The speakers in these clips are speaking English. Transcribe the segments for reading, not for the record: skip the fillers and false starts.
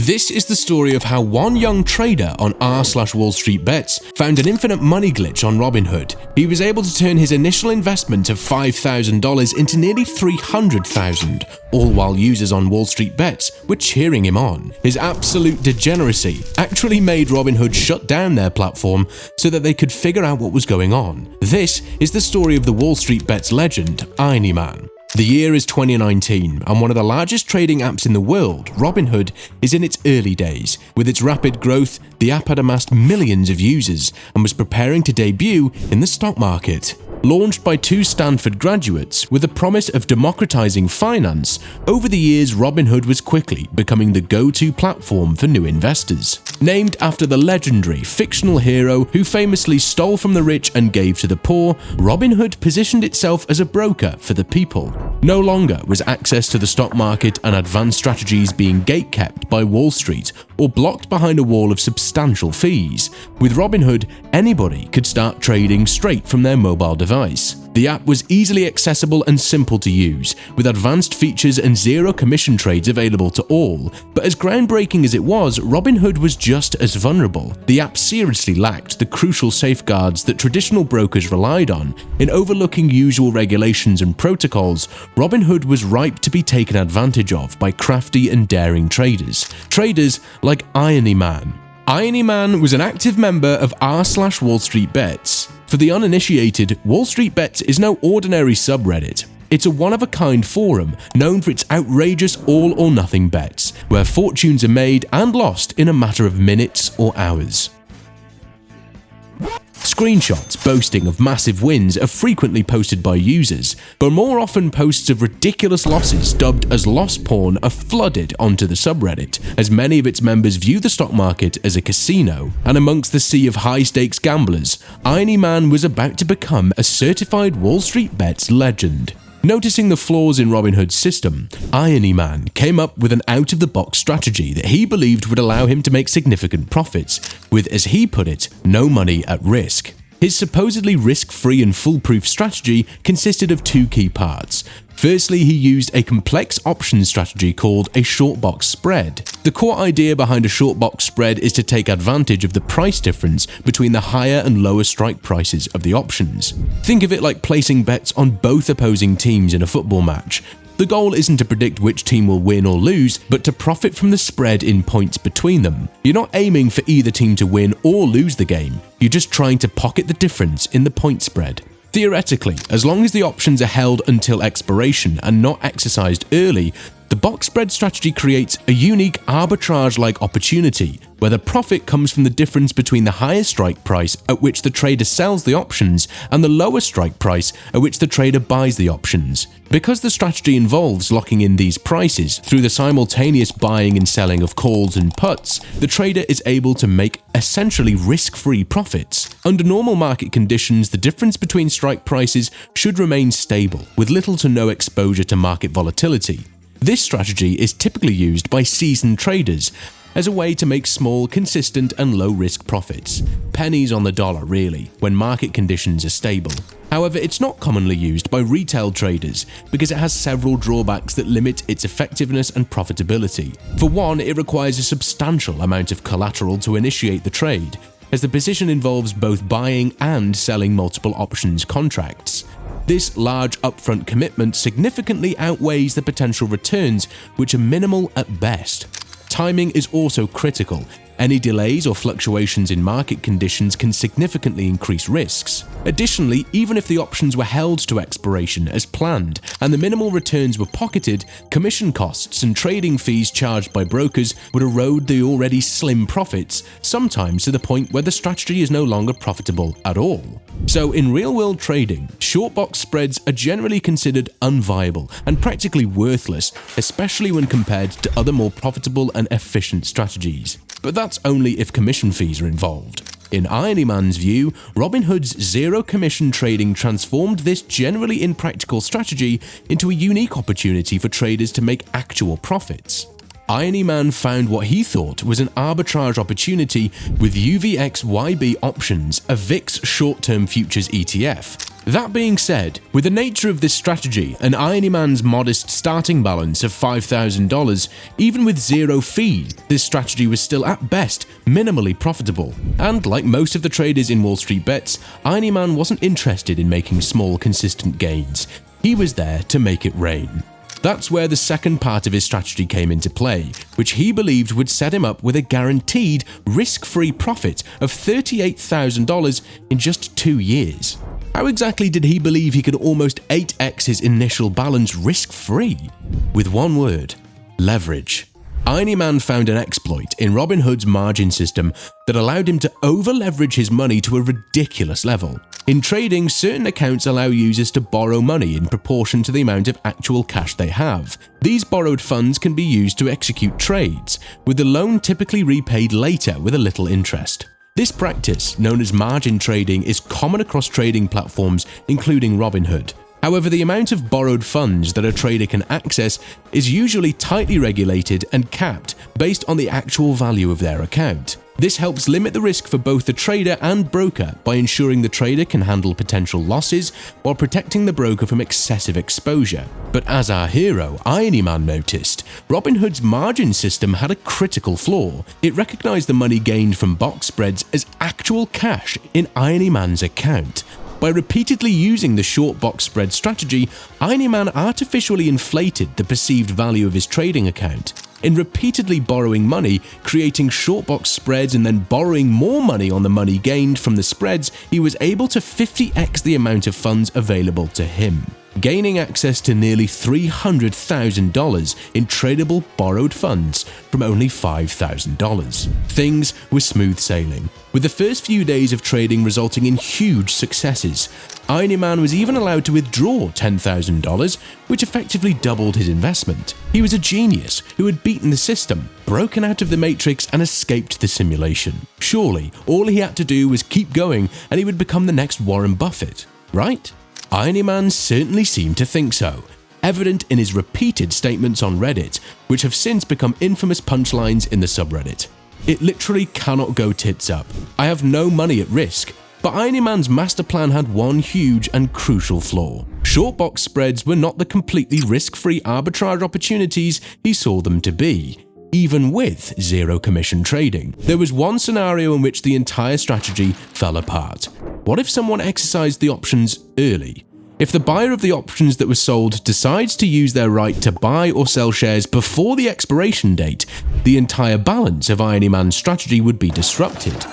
This is the story of how one young trader on r/Wallstreetbets found an infinite money glitch on Robinhood. He was able to turn his initial investment of $5,000 into nearly $300,000, all while users on Wallstreetbets were cheering him on. His absolute degeneracy actually made Robinhood shut down their platform so that they could figure out what was going on. This is the story of the Wallstreetbets legend, Irony Man. The year is 2019, and one of the largest trading apps in the world, Robinhood, is in its early days. With its rapid growth, the app had amassed millions of users and was preparing to debut in the stock market. Launched by two Stanford graduates with the promise of democratizing finance, over the years Robinhood was quickly becoming the go-to platform for new investors. Named after the legendary fictional hero who famously stole from the rich and gave to the poor, Robinhood positioned itself as a broker for the people. No longer was access to the stock market and advanced strategies being gatekept by Wall Street or blocked behind a wall of substantial fees. With Robinhood, anybody could start trading straight from their mobile device. The app was easily accessible and simple to use, with advanced features and zero commission trades available to all. But as groundbreaking as it was, Robinhood was just as vulnerable. The app seriously lacked the crucial safeguards that traditional brokers relied on. In overlooking usual regulations and protocols, Robinhood was ripe to be taken advantage of by crafty and daring traders. Traders like Irony Man. Irony Man was an active member of r/Wallstreetbets. For the uninitiated, Wallstreetbets is no ordinary subreddit. It's a one-of-a-kind forum known for its outrageous all-or-nothing bets, where fortunes are made and lost in a matter of minutes or hours. Screenshots boasting of massive wins are frequently posted by users, but more often posts of ridiculous losses dubbed as loss porn are flooded onto the subreddit, as many of its members view the stock market as a casino. And amongst the sea of high-stakes gamblers, Irony Man was about to become a certified Wallstreetbets legend. Noticing the flaws in Robinhood's system, Irony Man came up with an out-of-the-box strategy that he believed would allow him to make significant profits, with, as he put it, no money at risk. His supposedly risk-free and foolproof strategy consisted of two key parts. Firstly, he used a complex options strategy called a short box spread. The core idea behind a short box spread is to take advantage of the price difference between the higher and lower strike prices of the options. Think of it like placing bets on both opposing teams in a football match. The goal isn't to predict which team will win or lose, but to profit from the spread in points between them. You're not aiming for either team to win or lose the game, you're just trying to pocket the difference in the point spread. Theoretically, as long as the options are held until expiration and not exercised early, the box spread strategy creates a unique arbitrage-like opportunity where the profit comes from the difference between the higher strike price at which the trader sells the options and the lower strike price at which the trader buys the options. Because the strategy involves locking in these prices through the simultaneous buying and selling of calls and puts, the trader is able to make essentially risk-free profits. Under normal market conditions, the difference between strike prices should remain stable, with little to no exposure to market volatility. This strategy is typically used by seasoned traders as a way to make small, consistent and low-risk profits. Pennies on the dollar, really, when market conditions are stable. However, it's not commonly used by retail traders because it has several drawbacks that limit its effectiveness and profitability. For one, it requires a substantial amount of collateral to initiate the trade, as the position involves both buying and selling multiple options contracts. This large upfront commitment significantly outweighs the potential returns, which are minimal at best. Timing is also critical. Any delays or fluctuations in market conditions can significantly increase risks. Additionally, even if the options were held to expiration as planned and the minimal returns were pocketed, commission costs and trading fees charged by brokers would erode the already slim profits, sometimes to the point where the strategy is no longer profitable at all. So in real-world trading, short box spreads are generally considered unviable and practically worthless, especially when compared to other more profitable and efficient strategies. But that's only if commission fees are involved. In Irony Man's view, Robinhood's zero-commission trading transformed this generally impractical strategy into a unique opportunity for traders to make actual profits. Irony Man found what he thought was an arbitrage opportunity with UVXYB options, a VIX short-term futures ETF. That being said, with the nature of this strategy and Irony Man's modest starting balance of $5,000, even with zero fees, this strategy was still at best minimally profitable. And like most of the traders in Wallstreetbets, Irony Man wasn't interested in making small, consistent gains. He was there to make it rain. That's where the second part of his strategy came into play, which he believed would set him up with a guaranteed, risk-free profit of $38,000 in just 2 years. How exactly did he believe he could almost 8x his initial balance risk-free? With one word: leverage. Irony Man found an exploit in Robinhood's margin system that allowed him to over-leverage his money to a ridiculous level. In trading, certain accounts allow users to borrow money in proportion to the amount of actual cash they have. These borrowed funds can be used to execute trades, with the loan typically repaid later with a little interest. This practice, known as margin trading, is common across trading platforms, including Robinhood. However, the amount of borrowed funds that a trader can access is usually tightly regulated and capped based on the actual value of their account. This helps limit the risk for both the trader and broker by ensuring the trader can handle potential losses while protecting the broker from excessive exposure. But as our hero, Irony Man, noticed, Robinhood's margin system had a critical flaw. It recognized the money gained from box spreads as actual cash in Irony Man's account. By repeatedly using the short box spread strategy, Irony Man artificially inflated the perceived value of his trading account. In repeatedly borrowing money, creating short box spreads and then borrowing more money on the money gained from the spreads, he was able to 50x the amount of funds available to him, gaining access to nearly $300,000 in tradable borrowed funds from only $5,000. Things were smooth sailing, with the first few days of trading resulting in huge successes. Irony Man was even allowed to withdraw $10,000, which effectively doubled his investment. He was a genius who had beaten the system, broken out of the matrix, and escaped the simulation. Surely, all he had to do was keep going and he would become the next Warren Buffett, right? Irony Man certainly seemed to think so, evident in his repeated statements on Reddit, which have since become infamous punchlines in the subreddit. It literally cannot go tits up. I have no money at risk. But Irony Man's master plan had one huge and crucial flaw. Short box spreads were not the completely risk-free arbitrage opportunities he saw them to be, even with zero commission trading. There was one scenario in which the entire strategy fell apart. What if someone exercised the options early? If the buyer of the options that were sold decides to use their right to buy or sell shares before the expiration date, the entire balance of Irony Man's strategy would be disrupted.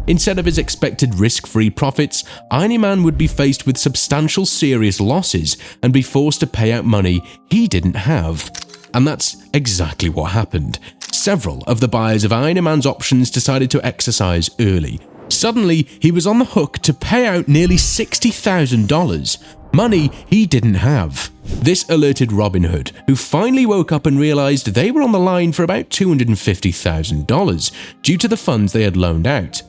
Instead of his expected risk-free profits, Irony Man would be faced with substantial serious losses and be forced to pay out money he didn't have. And that's exactly what happened. Several of the buyers of Irony Man's options decided to exercise early. Suddenly, he was on the hook to pay out nearly $60,000, money he didn't have. This alerted Robinhood, who finally woke up and realized they were on the line for about $250,000 due to the funds they had loaned out.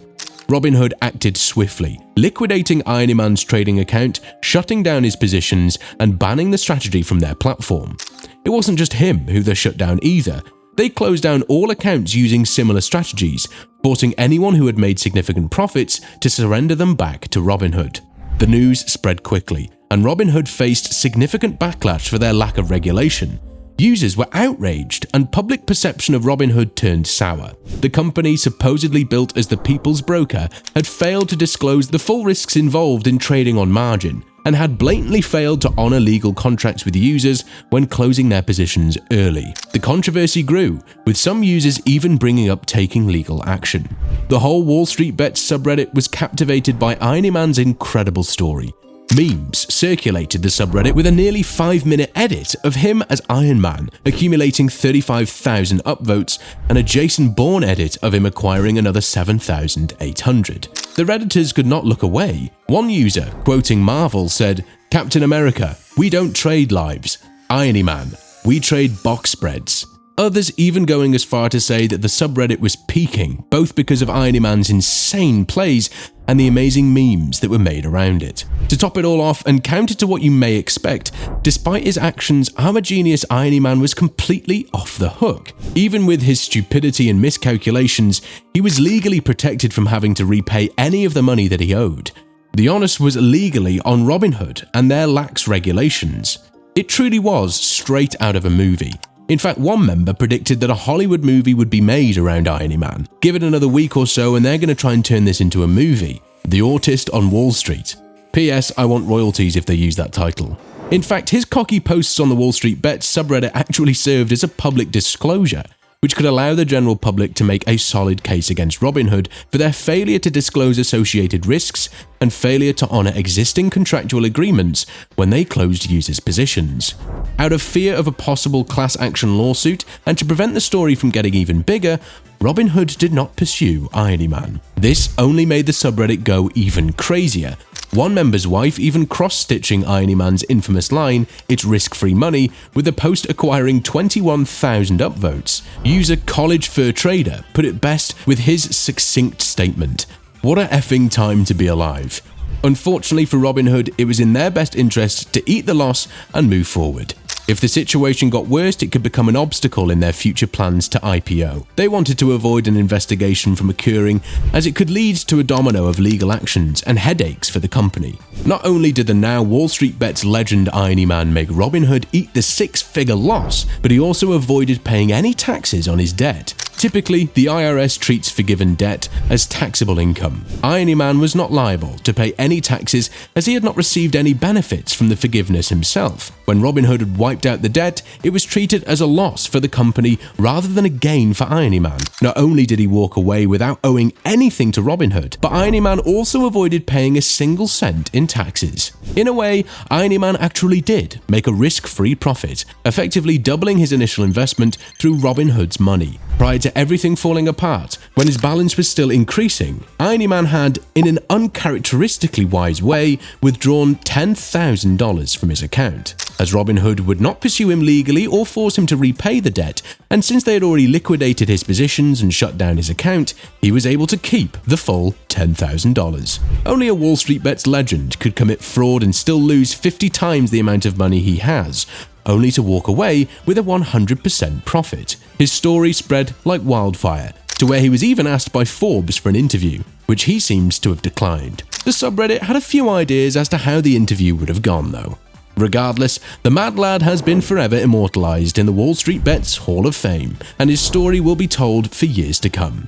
Robinhood acted swiftly, liquidating Irony Man's trading account, shutting down his positions, and banning the strategy from their platform. It wasn't just him who they shut down either. They closed down all accounts using similar strategies, forcing anyone who had made significant profits to surrender them back to Robinhood. The news spread quickly, and Robinhood faced significant backlash for their lack of regulation. Users were outraged, and public perception of Robinhood turned sour. The company, supposedly built as the people's broker, had failed to disclose the full risks involved in trading on margin, and had blatantly failed to honor legal contracts with users when closing their positions early. The controversy grew, with some users even bringing up taking legal action. The whole Wallstreetbets subreddit was captivated by Irony Man's incredible story. Memes circulated the subreddit with a nearly 5-minute edit of him as Iron Man, accumulating 35,000 upvotes, and a Jason Bourne edit of him acquiring another 7,800. The Redditors could not look away. One user, quoting Marvel, said, "Captain America, we don't trade lives. Irony Man, we trade box spreads." Others even going as far to say that the subreddit was peaking, both because of Irony Man's insane plays and the amazing memes that were made around it. To top it all off, and counter to what you may expect, despite his actions, our genius Irony Man was completely off the hook. Even with his stupidity and miscalculations, he was legally protected from having to repay any of the money that he owed. The onus was legally on Robinhood and their lax regulations. It truly was straight out of a movie. In fact, one member predicted that a Hollywood movie would be made around Irony Man. Give it another week or so and they're going to try and turn this into a movie. The Autist on Wall Street. P.S. I want royalties if they use that title. In fact, his cocky posts on the Wallstreetbets subreddit actually served as a public disclosure, which could allow the general public to make a solid case against Robinhood for their failure to disclose associated risks and failure to honor existing contractual agreements when they closed users' positions. Out of fear of a possible class action lawsuit and to prevent the story from getting even bigger, Robinhood did not pursue Irony Man. This only made the subreddit go even crazier. One member's wife even cross-stitching Irony Man's infamous line, "It's risk-free money," with the post acquiring 21,000 upvotes. User College Fur Trader put it best with his succinct statement, "What a effing time to be alive." Unfortunately for Robinhood, it was in their best interest to eat the loss and move forward. If the situation got worse, it could become an obstacle in their future plans to IPO. They wanted to avoid an investigation from occurring, as it could lead to a domino of legal actions and headaches for the company. Not only did the now Wallstreetbets legend Irony Man make Robinhood eat the six-figure loss, but he also avoided paying any taxes on his debt. Typically, the IRS treats forgiven debt as taxable income. Irony Man was not liable to pay any taxes as he had not received any benefits from the forgiveness himself. When Robinhood had wiped out the debt, it was treated as a loss for the company rather than a gain for Irony Man. Not only did he walk away without owing anything to Robinhood, but Irony Man also avoided paying a single cent in taxes. In a way, Irony Man actually did make a risk-free profit, effectively doubling his initial investment through Robinhood's money. Prior to everything falling apart, when his balance was still increasing, Irony Man had, in an uncharacteristically wise way, withdrawn $10,000 from his account. As Robinhood would not pursue him legally or force him to repay the debt, and since they had already liquidated his positions and shut down his account, he was able to keep the full $10,000. Only a Wallstreetbets legend could commit fraud and still lose 50 times the amount of money he has, only to walk away with a 100% profit. His story spread like wildfire, to where he was even asked by Forbes for an interview, which he seems to have declined. The subreddit had a few ideas as to how the interview would have gone though. Regardless, the mad lad has been forever immortalized in the Wallstreetbets Hall of Fame, and his story will be told for years to come.